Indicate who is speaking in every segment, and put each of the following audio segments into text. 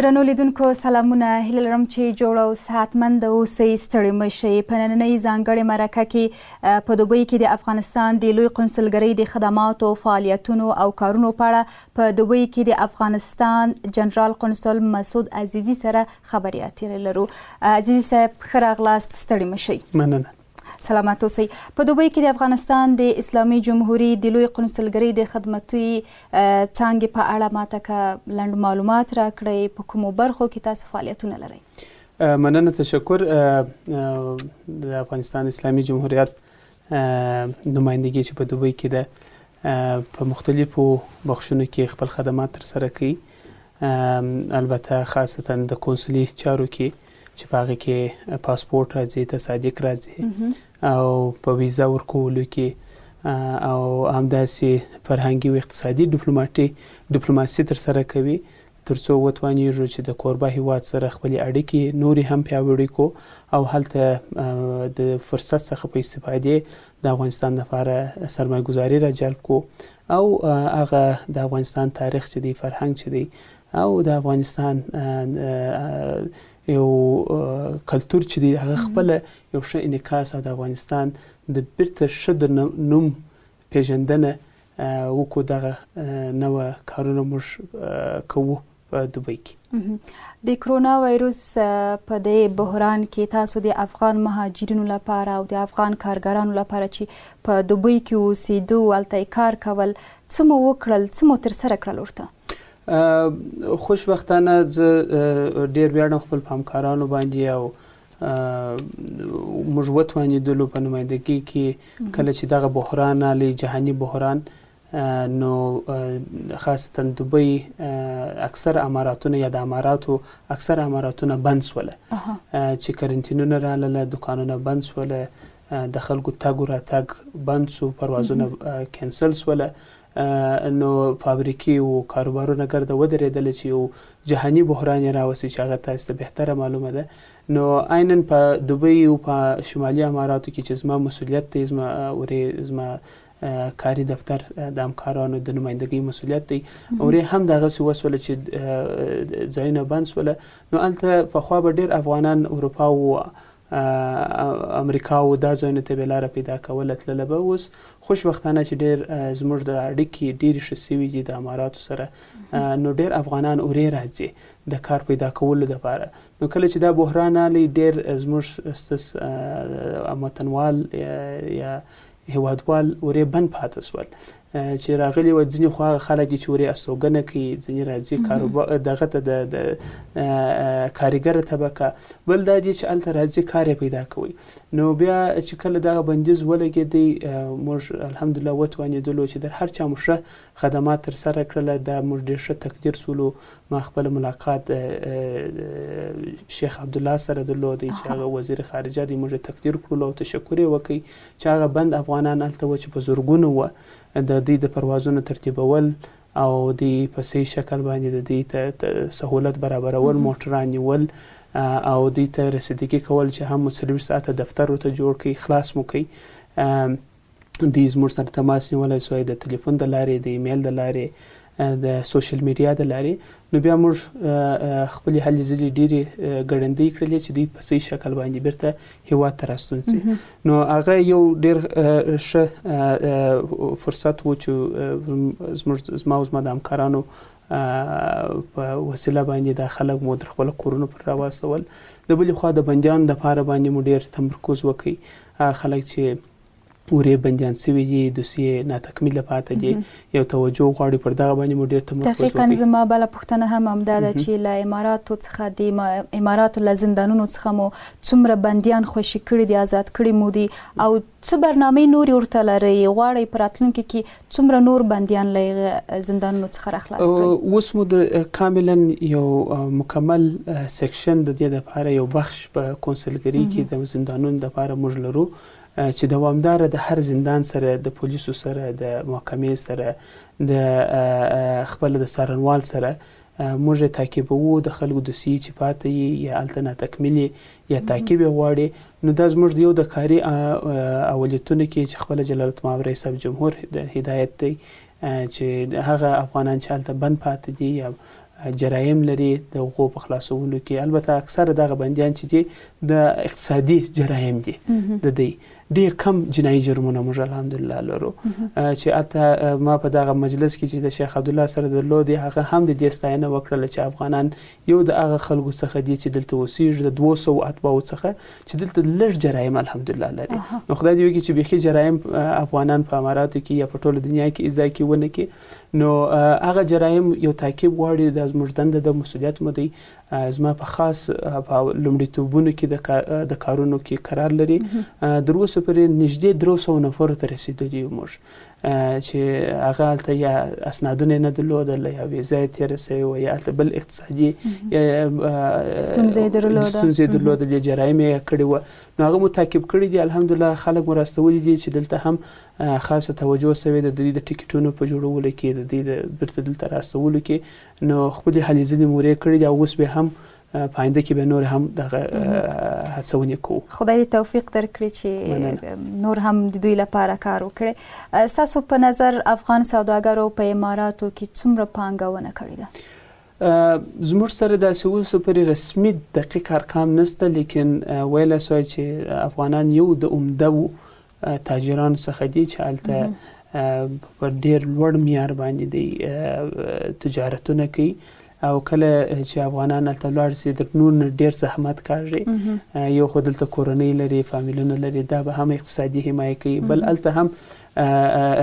Speaker 1: درنو لیدونکو سلامونه، هیله لرم چې جوړ او صحتمند اوسئ، ستړي مه شئ. په نننۍ ځانګړې مرکه کې په دوبۍ کې د افغانستان د لوی قونسلګرۍ د خدماتو، فعالیتونو او کارونو په اړه په دوبۍ کې د افغانستان جنرال قونسل مسعود عزیزي سره خبرې اترې لرو. عزیزي صاحب ښه راغلاست، ستړي مه شئ.
Speaker 2: مننه.
Speaker 1: سلامت اوسئ. په دوبۍ کې د افغانستان د اسلامي جمهوریت د لوی قونسلګرۍ د خدمتي څانګې په اړه ماته که لنډ معلومات راکړئ، په کومو برخو کې تاسو فعالیتونه لرئ؟
Speaker 2: مننه، تشکر. د افغانستان اسلامي جمهوریت نمایندګي چې په دوبۍ کې ده په مختلفو بخشونو کې خپل خدمات ترسره کوي، البته خاصتا د قونسلي چارو کې چې په هغه کې پاسپورت راځي، تصادیق راځي او په ویزا ورکولو کې او همداسې فرهنګي او اقتصادي ډیپلوماسي ترسره کوي تر څو وتوانیږو چې د کوربه هیواد سره خپلې اړیکې نورې هم پیاوړې کړو او هلته د فرصت څخه په استفادې د افغانستان لپاره سرمایه ګزاري را جلب کړو او هغه د افغانستان تاریخ چې دی، فرهنګ چې دی او د افغانستان یو کلتور چې دی، هغه خپل یو ښه انعکاس او د افغانستان د بیرته ښه د نوم پیژندنه وکړو. دغه نوع کارونه موږ کوو په دوبۍ کې.
Speaker 1: د کرونا وایروس په دې بحران کې تاسو د افغان مهاجرینو لپاره او د افغان کارګرانو لپاره چې په دوبۍ کې اوسېدو، هلته کار کول، څه مو وکړل، څه مو ترسره کړل ورته؟
Speaker 2: خوشبختانه زه ډېر ویاړم خپل په همکارانو باندې او موږ وتوانېدلو په نمایندګۍ کې کله چې دغه بحران راغلی، جهاني بحران، نو خاصتا دوبۍ اکثر اماراتونه یا د اماراتو اکثر اماراتونه بند سوله، چې کرنټینونه راغله، دکانونه بند سوله، د خلکو تګ و راتګ بند سو، پروازونه کینسل سوله، نو فابریکې او کاروبارونه ګرده ودرېدل چې یو جهاني بحران یې راوستی چې هغه تاسو ته بهتره معلومه ده. نو عیناً په دوبۍ او په شمالي اماراتو کې چې زما مسؤلیت دی، زما کاري دفتر د همکارانو د نمایندګۍ مسؤلیت دی، ورې هم دغسې وسوله چې ځایونه بند سوله. نو هلته پخوا به ډېر افغانان اروپا او امریکا او دا ځایونو ته به لاره پیدا کوله تلله به. اوس خوشبختانه چې ډېر زموږ د اړیکې ډېرې ښه سوي دي د اماراتو سره، نو ډېر افغانان ورې راځي د کار پیدا کولو دپاره. نو کله چې دا بحران راغلی، ډېر زموږ وطنوال یا هیوادوال ورې بند پاتې سول، چې راغلي وه. ځینې خو هغه خلک دي چې ورې استوګنه کوي، ځینې راځي دغه ته د کارګره طبقه، بل دا دي چې هلته راځي کار یې پیدا کوي. نو بیا چې کله دغه بندیز ولګېدی، موږ الحمدلله وتوانېدلو چې د هر چا مو ښه خدمات ترسره کړله. دا موږ ډېر ښه تقدیر سولو. ما خپل ملاقات شیخ عبدالله سره درلودی چې هغه وزیر خارجه دی. موږ تقدیر کړلو او تشکر یې وکړ چې هغه بند افغانان هلته وه چې په زرګونو وه، د دوی د پروازونو ترتیبول او دوی په صحیح شکل باندې د دوی ته سهولت برابرول، موټران نیول او دوی ته رسیدګي کول چې هم مو 24 ساعته دفتر ورته جوړ کړي، خلاص مو کړي. دوی زموږ سره تماس نیولی سوی د تلیفون د لارې، د ایمیل د لارې، د سوشل میډیا د لارې. نو بیا موږ خپلې هلې ځلې ډېرې ګړندۍ کړلې چې دوی په صحیح شکل باندې بیرته هیواد ته راستون سي. نو هغه یو ډېر ښه فرصت و چې زما او زما د همکارانو په وسیله باندې دا خلک مو در خپلو کورونو پر راواستول. د بلې خوا د بندیانو دپاره باندې مو ډېر تمرکز وکړي. هغه خلک چې ورې بندیان سوي دي، دوسیې ناتکمیله پاته دي، یو توجه غواړي، پر دغه باندې مو ډېر تمرکز وکړي.
Speaker 1: دقیقاً زما بله پوښتنه هم همدا ده چې له اماراتو څخه د اماراتو له زندانونو څخه مو څومره بندیان خوشي کړي دي، آزاد کړي مو دي، او څه برنامې نورې ورته لرئ؟ غواړئ په راتلونکي کې څومره نور بندیان له زندانونو څخه راخلاص کړئ؟
Speaker 2: اوس مو د کاملا یو مکمل سیکشن د دې دپاره یو بخش په قونسلګرۍ کې د زندانونو دپاره موږ لرو، چې دوامداره د هر زندان سره، د پولیسو سره، د محکمې سره، د خپل د څارنوال سره موږ تعقیبوو. د خلکو دوسیې چې پاته یي یا هلته ناتکمیلې یا تعقیب یې غواړي، نو دا زموږ د یو د کاري اولیتونو کې چې خپله جلالت مآب رئیس جمهور د هدایت دی چې هغه افغانان چې هلته بند پاتې دي یا جرایم لري د هغو په خلاصولو کې. البته اکثره دغه بندیان چې دي د اقتصادي جرایم دي د دی ډېر کم جنایي جرمونه موږ الحمدلله لرو چې حتی ما په دغه مجلس کې چې د شیخ عبدالله سره درلودې هغه هم د دې ستاینه وکړله چې افغانان یو د هغه خلکو څخه دي چې دلته اوسېږي د 200 اتباعو څخه چې دلته لږ جرایم الحمدلله لري. نو خدای دې وکړي چې بیخي جرایم افغانان په اماراتو کې یا په ټوله دنیا کې اجزا کې ونه کړي. نو هغه جرایم یو تعقیب غواړي، د زموږ دنده د مسؤلیت مو دی. زما په خاص په لومړیتوبونو کې د کارونو کې قرار لري. در اوسه پورې نږدې 300 نفرو ته رسېدلي یو موږ چې هغه هلته یا اسنادونه نه درلودل یا ویزه یې تېره سوې وه یا هلته بل اقتصادي ستونزې درلودل یا جرایم یې کړي وه. نو هغه مو تعقیب کړي دي. الحمدلله خلک مو راستولي دي چې دلته هم خاصه توجه سوې د دوی د ټیکټونو په جوړولو کې، د دوی د بیرته دلته راستولو کې. نو خپلې هلې ځلې مو کړي دي او اوس به هم په آینده کې به نور هم دغه هڅونې کوو.
Speaker 1: خدای دې توفیق درکړي چې نور هم د دوی لپاره کار وکړي. ستاسو په نظر افغان سوداګرو په اماراتو کې څومره پانګونه کړې ده؟
Speaker 2: زموږ سره داسې اوسه پورې رسمي دقیق ارقام نشته، لیکن ویلی سوی چې افغانان یو د عمده تاجرانو څخه دي چې هلته په ډېر لوړ معیار باندې دی تجارتونه کوي. او کله چې افغانان هلته لاړ شي د نور نه ډېر زحمت کاږي، یو خو دلته کورنۍ لري، فامیلونه لري، دا به هم اقتصادي حمایه کوي، بل هلته هم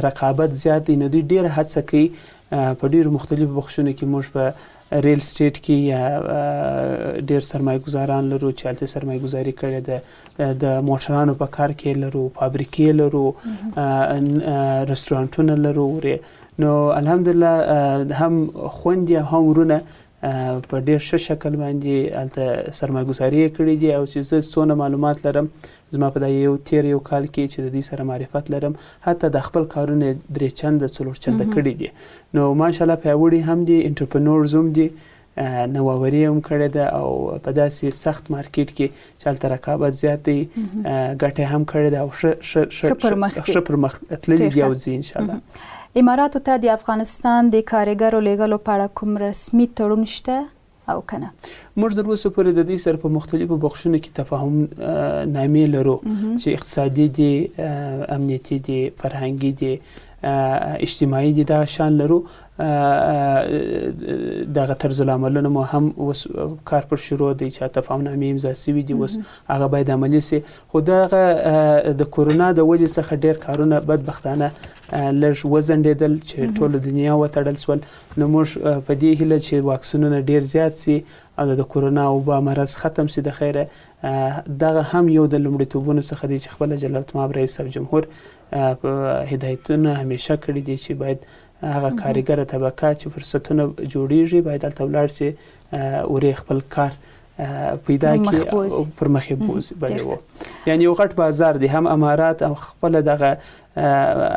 Speaker 2: رقابت زیات دی. نو دوی ډېره هڅه کوي په ډېرو مختلفو بخشونو کې. موږ په ریل سټیټ کې یا ډېر سرمایه ګزاران لرو چې هلته سرمایه ګزاري کړې ده، د موټرانو په کار کې لرو، فابریکې لرو، رستورانټونه لرو. نو الحمدلله هم خویندې او هم ورونه په ډېر ښه شکل باندې هلته سرمایه ګزاري کړې دي. او چې زه څونه معلومات لرم، زما په دا تېر یو کال کې چې د دې سره معرفت لرم، حتی د خپل کارونه 3 چنده 4 چنده کړي دي. نو ماشاءالله پیاوړي هم دي، انټرپرنورز هم دي، نوآوري هم کړې ده. او په داسې سخت مارکیټ کې چې هلته رقابت زیات دی ګټه هم کړې ده او ښه پرمخ تللي دي او ځي انشاءالله.
Speaker 1: اماراتو ته د افغانستان د کارګرو لیږلو په اړه کوم رسمي تړون شته او کنه؟
Speaker 2: موږ تر اوسه پورې د دې سره په مختلفو بخشونو کې تفاهم نامې لرو چې اقتصادي دي، امنیتي دي، فرهنګي دي، اجتماعي دي، دا شان لرو. دغه طرز العملونه مو هم اوس کار پر شروع دی چې تفاهم نامې امضا شوي دي، اوس هغه باید عملي سي. خو دغه د کورونا د وجې څخه ډېر کارونه بدبختانه لږ وځنډېدل چې ټوله دنیا وتړل سول. نو موږ په دې هیله چې واکسینونه ډېر زیات سي او د کورونا وبا مرض ختم سي د خیره. دغه هم یو د لومړیتوبونو څخه دی چې خپله جلالت مآب رئیس جمهور هدایتونه همیشه کړي دي چې باید هغه کارګره طبقه چې فرصتونه جوړیږي باید هلته ولاړ سي، ورې خپل کار پیدا کړي او پر مخ یې بوځي. یعنې یو غټ بازار دی، هم امارات او خپله دغه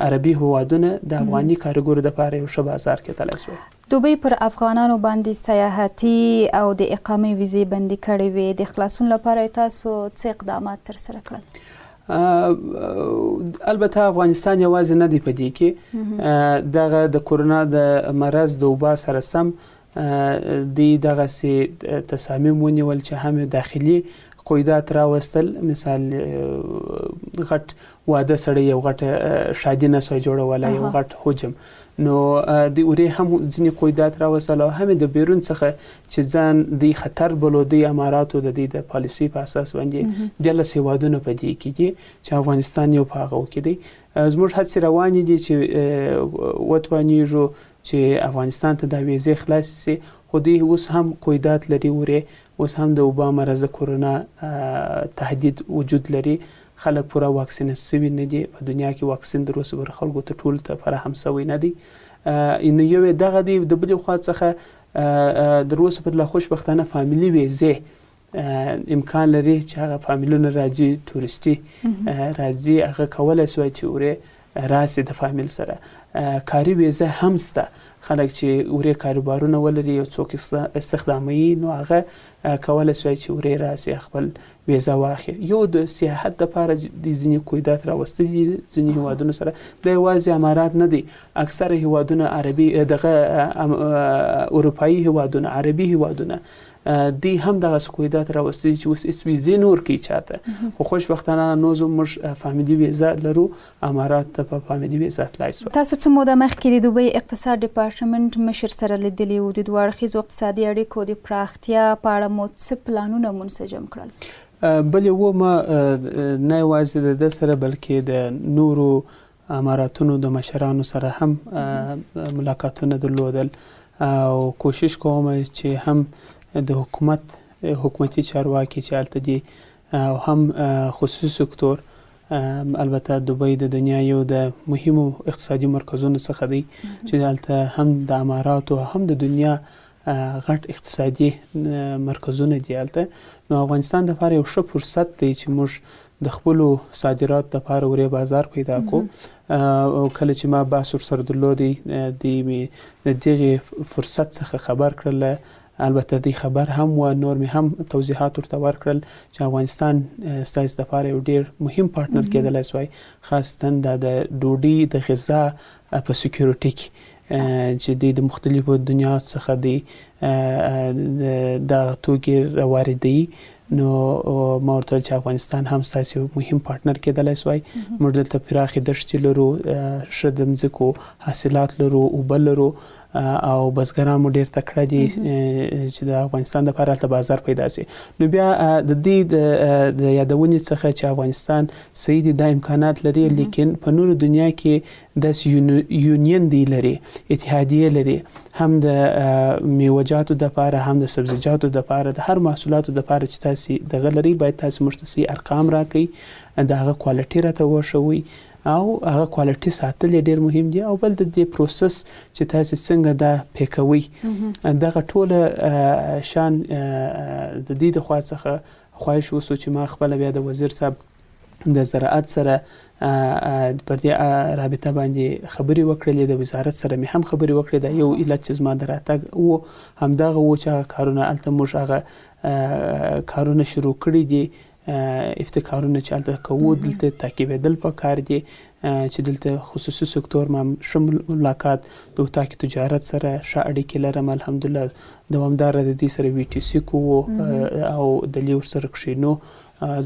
Speaker 2: عربي هیوادونه د افغاني کارګرو دپاره یو ښه بازار کېدلی سوی.
Speaker 1: دوبۍ پر افغانانو باندې سیاحتي او د اقامې ویزې بندي کړې وې، د خلاصون لپاره تاسو څه اقدامات ترسره کړل؟
Speaker 2: البته افغانستان یوازې نه دی په دې کې. دغه د کورونا د مرض د وبا سره سم دوی دغسې تصامیم ونیول چې هم داخلي قیودات راوستل. مثال غټ واده سړی یو غټ شادي نه سوی جوړولی، یو غټ حجم. نو د اورې هم ځینې قیودات راوستل او هم د بیرون څخه چې ځان د خطر بلودی اماراتو د دې د پالیسي په اساس باندې 13 هیوادونه په دې کې دي چې افغانستان یو په هغو کې دی. زموږ هڅې روانې دي چې وتوانیږو چې افغانستان ته دا ویزې خلاصې سي. خو دوی اوس هم قیودات لري، ورې اوس هم د وبا مرض کورونا تهدید وجود لري. خلک پوره واکسین شوي نه دي، په دنیا کې واکسین در اوسه پورې خلکو ته ټولو ته فراهم شوی نه دی. نو یو یې دغه دی. د بلې خوا څخه در اوسه پورې لا خوشبختانه فامیلي ویزې امکان لري چې هغه فامیلونه راځي، تورسټي راځي، هغه کولی سوی چې ورې راسي د فامیل سره. کاري ویزه هم شته، خلک چې وړې کاروبارونه ولري او څوک استخداموي نو هغه کولی شوی چې وړې راسي خپل ویزه واخلي. یو د سیاحت دپاره د ځینې کویدات راوستلي دي ځینې هیوادونو سره، دا یوازې امارات نه دي، اکثره هیوادونه عربي دغه اروپایي هیوادونه، عربي هیوادونه دی هم دغه کویدات راوستلي چې اوس هېڅ ویزې نه ورکوي چاته. خو خوشبختانه نو موږ فامیلي ویزه لرو، امارات ته په فامیلي ویزه تلای شو.
Speaker 1: تاسو څه موده مخکې د دوبۍ اقتصاد ډپارټمنټ مشر سره لیدلي وو، د دوه اړخیزو اقتصادي اړیکو د پراختیا په اړه مو څه پلانونه منسجم کړل؟
Speaker 2: بلې ومه نه یوازې د ده سره بلکې د نورو اماراتونو د مشرانو سره هم ملاقاتونه درلودل او کوشش کوم چې هم د حکومتي چارواکي چې هلته دي او هم خصوصي سکتور، البته دوبۍ د دنیا یو د مهمو اقتصادي مرکزونو څخه دی چې هلته هم د اماراتو هم د دنیا غټ اقتصادي مرکزونه دي هلته. نو افغانستان دپاره یو ښه فرصت دی چې موږ د خپلو صادراتو دپاره وړې بازار پیدا کړو. او کله چې ما بحث ورسره درلودی د دغې فرصت څخه خبر کړله، البته دی خبر هم و نور می هم توضیحات ورته ورکړل چې افغانستان ستاسو دپاره یو ډېر مهم پارتنر کېدلی شوی، خاصتا د ډوډۍ د غذا په سکیورټي کې چې د مختلفو دنیا څخه دی د توکي واردوي. نو ما ورته چې افغانستان هم ستاسو مهم پارتنر کېدلی شوی. موږ دلته پراخې دښتې لرو، ښه د مځکو حاصلات لرو، اوبه لرو او بزګران مو ډېر تکړه دي چې د افغانستان دپاره هلته بازار پیدا شي. نو بیا د دې د یادونې څخه چې افغانستان صحیح دا امکانات لري، لیکن په نورو دنیا کې داسې یونین دی لري، اتحادیه لري، هم د میوه‌جاتو دپاره هم د سبزیجاتو دپاره، د هر محصولاتو دپاره چې تاسو دغه لري باید تاسو موږ ته صحیح ارقام راکړئ، د هغه کوالټي راته وښوئ او هغه کوالټي ساتل ډېر مهم دي. او بل د دې پروسس چې تاسو څنګه دا پیکوي، دغه ټوله شان د دې د خوا څخه خواهش وسو چې ما خپله بیا د وزیر صاحب د زراعت سره پر دې رابطه باندې خبرې وکړلې، د وزارت سره مې هم خبرې وکړې. دا یو علت چې زما د راتګ و همدغه و چې هغه کارونه هلته موږ هغه کارونه شروع کړي دي، افتکارونه چې هلته کوو دلته تعقیبېدل پکار دي چې دلته خصوصي سکتور ما ښه ملاقات د اتاق تجارت سره ښه اړیکې لرم، الحمدلله دوامداره د دې سره وي ټي سي کوو او دلې ورسره کښېنو.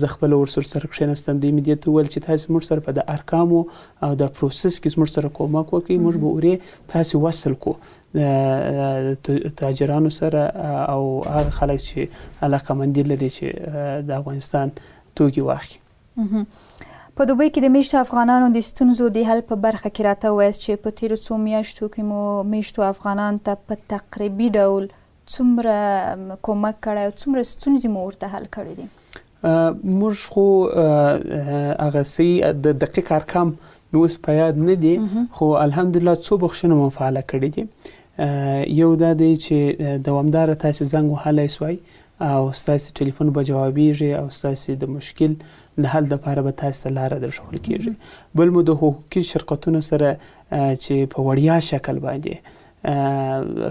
Speaker 2: زه خپله ورسره کښېنستم، دوی مې دې ته وویل چې تاسې موږ سره په د ارقامو او د پروسس کې موږ سره کومک وکړئ، موږ به ورې تاسې وصل کړو تاجرانو سره او هغه خلک چې علاقه‌مندي لري چې د افغانستان توکي واخلي.
Speaker 1: په دوبۍ کې د میشتو افغانانو د ستونزو د حل په برخه کې راته ووایاست چې په تېرو څو میاشتو کې مو میشتو افغانانو ته په تقریبي ډول څومره کومک کړی او څومره ستونزې مو ورته حل کړې دي؟
Speaker 2: موږ خو هغه صحیح د دقیق ارقام مې اوس په یاد نه دي، خو الحمدلله څو بخښنه مو فعاله کړي دي. یو دا دی چې دوامداره تاسې زنګ وهلی سوی او ستاسې ټلیفون به جوابیږي او ستاسې د مشکل د حل دپاره به تاسې ته لاره درښول کېږي. بل مو د حقوقي شرکتونو سره چې په وړیا شکل باندې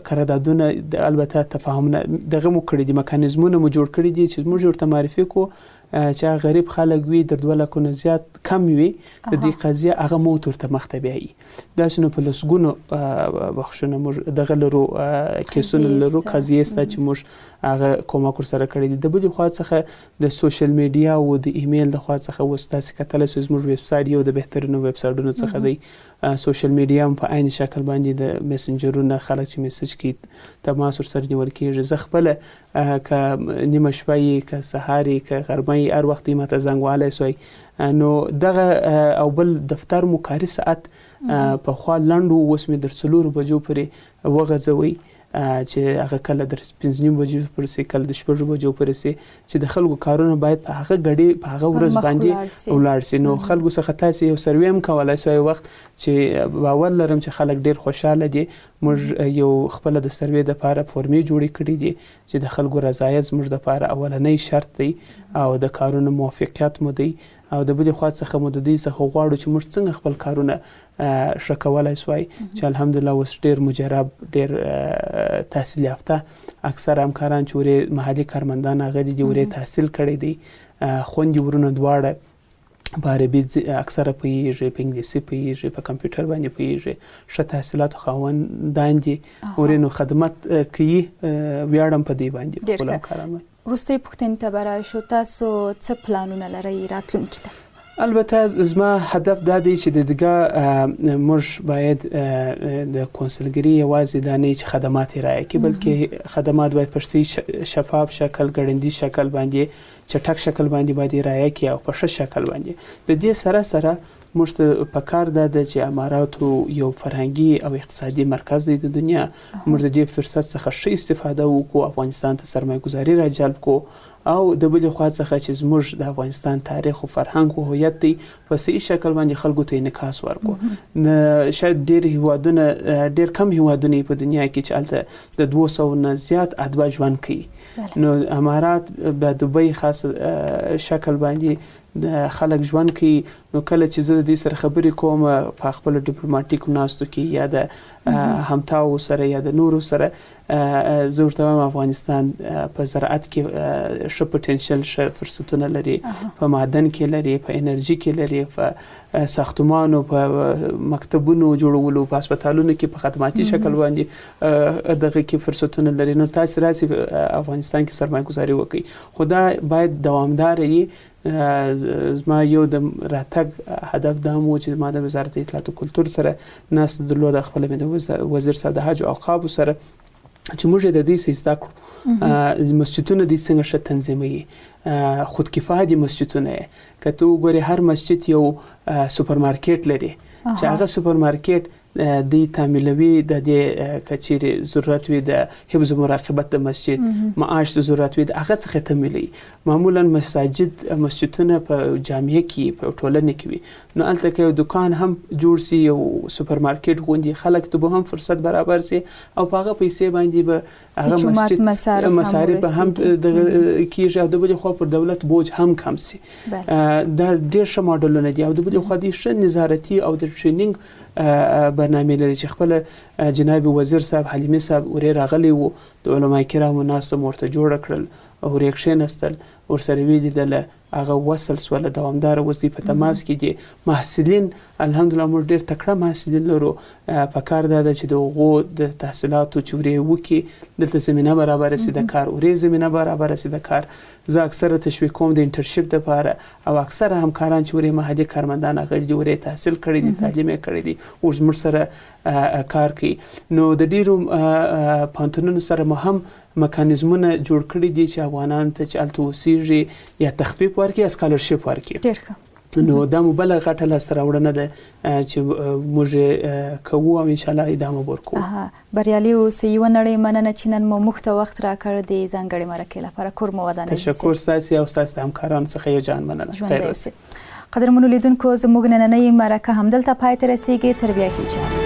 Speaker 2: قراردادونه البته تفاهمونه دغه مو کړي دي، مکانیزمونه مو جوړ کړي دي چې موږ ورته معرفي کړو چې غریب خلک وي د 2 لکو نه زیات کم وي د دې قضیه هغه موت ورته مخته بیایي. داسې نو په لسګونو بخښنه موږ دغه لرو کیسونه لرو قضیې سته چې موږ هغه کومک ورسره کړی دي. د بلې خوا څخه د سوشل میډیا او د ایمیل د خوا څخه اوس تاسې کتلی سئ زموږ ویب سایټ یو د بهترینو ویب سایټونو څخه دی. سوشل میډیا هم په عین شکل باندې د میسنجرونه خلک چې میسج کوي تماس ورسره نیول کېږي. زه خپله که نیمه شپه یې که سهار یې که غرمه یې هر وخت یې ماته زنګ وهلی سوی نو دغه او بل دفتر مو کاري ساعت پخوا لنډ و، اوس مې در 4 بجو پورې وغځوئ چې هغه کله در 5 بجو پورې سي، کله د 6 بجو پورې سي، چې د خلکو کارونه باید په هغه غړي په هغه ورځ باندې ولاړ سي. نو خلکو څخه تاسو یو سروې هم کولای شئ وخت چې باور لرم چې خلک ډیر خوشاله دي. موږ یو خپل د سروې د لپاره فورمې جوړې کړې دي چې د خلکو رضایت زموږ د لپاره اولنۍ شرط دی او د کارونو موافقت مو دی او د بلې خوا څخه مو د دې څخه غواړو چې موږ څنګه خپل کارونه ښه کولی سوای چې الحمدلله اوس ډېر مجرب ډېر تحصیل یافته اکثر همکاران چې ورې محلي کارمندان هغه دي ورې تحصیل کړی دی خویندې ورونه دواړه په عربي اکثره پوهېږي په انګلیسي پوهېږي په کمپیوټر باندې پوهېږي ښه تحصیلاتو خاوندان دي ورې نو خدمت کوي ویاړم په دې باندې خپلو همکارانو
Speaker 1: وروستۍ پوښتنې ته به راشو تاسو څه پلانونه لرئ راتلونکي ته
Speaker 2: البته زما هدف دا دی چې دغه موږ باید د کونسلګري یوازې دا نه چې خدمات ارائه کړي بلکې خدمات باید په شفاف شکل ګړندي شکل باندې چټک شکل باندې باید ارائه کړي او په ښه شکل باندې د دې سره موږ ته پکار ده چې اماراتو یو فرهنګي او اقتصادي مرکز دی د دنیا موږ د دې فرصت څخه ښه استفاده وکړو افغانستان ته سرمایه‌ګذاري راجلب کړو او د بلې خوا څخه چې زموږ د افغانستان تاریخ او فرهنګ او هویت دی په صحیح شکل باندې خلکو ته انعکاس ورکړو شاید ډېر کم هیوادونه په دنیا کې چې هلته د 200 نه زیات ادبا ژوند کوي نو امارات په دوبۍ خاص شکل باندې خلک ژوند کوي نو کله چې زه د دې سره خبرې کوم په خپل ډیپلوماټیکو ناستو کې یا د همتاو سره یا د نورو سره زه ورته وایم افغانستان په زراعت کې ښه پوتنشل ښه فرصتونه لري په معدن کې لري په انرژي کې لري په ساختمانو په مکتبونو جوړولو په هسپتالونو کې په خدماتي شکل باندې دغه کې فرصتونه لري نو تاسو راسي افغانستان کې سرمایه‌ګذاري وکړئ خو دا باید دوامدار وي زما یو د راتګ هدف دا مو چې ما د وزارت اطلاعات او کلتور سره ناست درلوده خپل مې د وزیر صاحب د حج او اوقافو سره چې موږ د دې زده کړو مسجدونه دې څنګه ښه تنظیموي خودکفا دي مسجدونه که ته وګورې هر مسجد یو سوپر مارکیټ لري چې هغه سوپر مارکیټ د تعمیلوي د دې کچېرې ضرورت وي د حفظ مراقبت د مسجد معاش د ضرورت وي د هغه څخه تعمیلوي معمولا مسجدونه په جامعه کې په ټولنه کې وي نو هلته که یو دکان هم جوړ سي یو سوپر مارکیټ غوندې خلک ته به هم فرصت برابر سي او په هغه پیسې باندې به هغه مسجد مصارف به هم کېږي او د بلې خوا پر دولت بوج هم کم سي دا ډېر ښه ماډلونه دي او د بلې خوا دې ښه نظارتي او د ټریننګ برنامه لري چې خپل جناب وزیر صاحب حلیمي صاحب ورې راغلی وو د علما کرامو ناستو ورته جوړ کړل او ورې کښېنستل ورسره ولیدله هغه وصل سوله دوامداره اوس دی په تماس کې دي محصلین الحمدلله موږ ډېر تکړه محصلین لرو پکار دا ده چې د هغو د تحصیلاتو چې ورې وکړي دلته زمینه برابره سي د کار ورې زمینه برابره سي د کار زه اکثره تشویق کوم د انټرنشپ دپاره او اکثره همکاران چې ورې محلي کارمندان هغه دي ورې تحصیل کړی دي تعلیم یې کړی دي اوس موږ سره کار کوي نو د ډېرو پوهنتونونو سره مو هم مکانیزمونه جوړ کړي دي چې افغانان ته چې هلته اوسېږي یا تخفیف ورکړي یا سکالرشپ ورکړي نو دا مو بله غټه لاسته راوړنه ده چې موږ کوو او انشاءالله ادامه ورکوو
Speaker 1: بریالي اوسئ یوه نړۍ مننه چې نن مو موږ ته وخت راکړ د ځانګړې مرکې لپاره کور مو ودانوي
Speaker 2: تشکر ستاسې او ستاسې د همکارانو څخه یو جان مننه
Speaker 1: خیر اوسئ قدرمنو لیدونکو زموږ نننۍ مرکه همدلته پای ته رسیږي تر بیا هیڅ